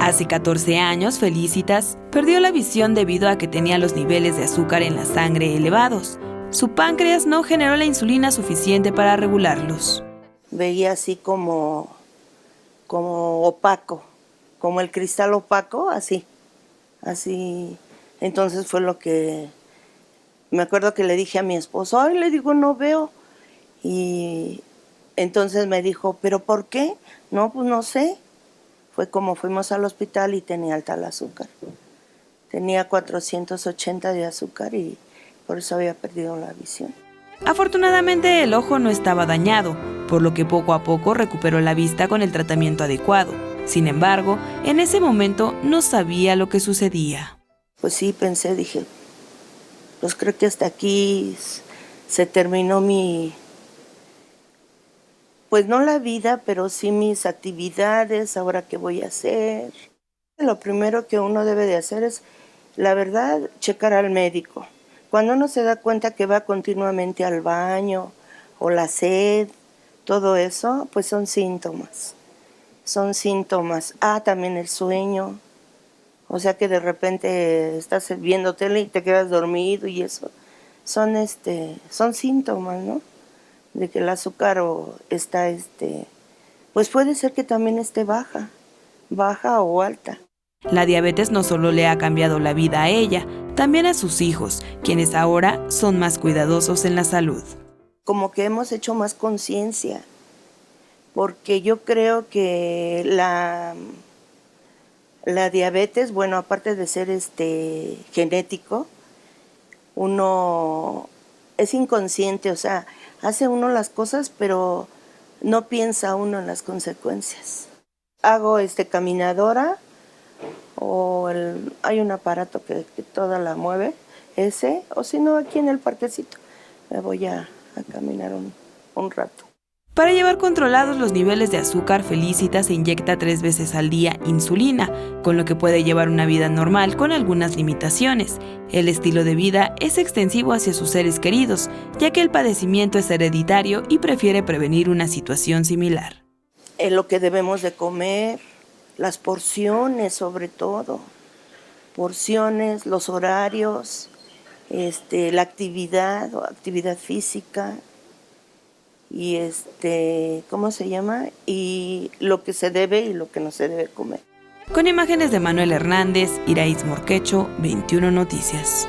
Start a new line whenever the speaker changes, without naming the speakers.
Hace 14 años, Felicitas perdió la visión debido a que tenía los niveles de azúcar en la sangre elevados. Su páncreas no generó la insulina suficiente para regularlos.
Veía así como opaco, como el cristal opaco, así. Entonces fue lo que me acuerdo que le dije a mi esposo, ay, le digo, no veo. Y entonces me dijo, ¿pero por qué? No, pues no sé. Fue como fuimos al hospital y tenía alta el azúcar. Tenía 480 de azúcar y por eso había perdido la visión.
Afortunadamente el ojo no estaba dañado, por lo que poco a poco recuperó la vista con el tratamiento adecuado. Sin embargo, en ese momento no sabía lo que sucedía.
Pues sí, pensé, dije, pues creo que hasta aquí se terminó pues no la vida, pero sí mis actividades, ahora qué voy a hacer. Lo primero que uno debe de hacer es, la verdad, checar al médico. Cuando uno se da cuenta que va continuamente al baño o la sed, todo eso, pues son síntomas. Son síntomas. También el sueño. O sea que de repente estás viendo tele y te quedas dormido y eso. Son síntomas, ¿no? De que el azúcar está, pues puede ser que también esté baja o alta.
La diabetes no solo le ha cambiado la vida a ella, también a sus hijos, quienes ahora son más cuidadosos en la salud.
Como que hemos hecho más conciencia, porque yo creo que la diabetes, bueno, aparte de ser genético, uno es inconsciente, o sea, hace uno las cosas, pero no piensa uno en las consecuencias. Hago caminadora, hay un aparato que toda la mueve, o si no, aquí en el parquecito, me voy a caminar un rato.
Para llevar controlados los niveles de azúcar, Felicitas se inyecta 3 veces al día insulina, con lo que puede llevar una vida normal con algunas limitaciones. El estilo de vida es extensivo hacia sus seres queridos, ya que el padecimiento es hereditario y prefiere prevenir una situación similar.
Lo que debemos de comer, las porciones sobre todo, los horarios, la actividad física, y ¿cómo se llama? Y lo que se debe y lo que no se debe comer.
Con imágenes de Manuel Hernández, Iraíz Morquecho, 21 Noticias.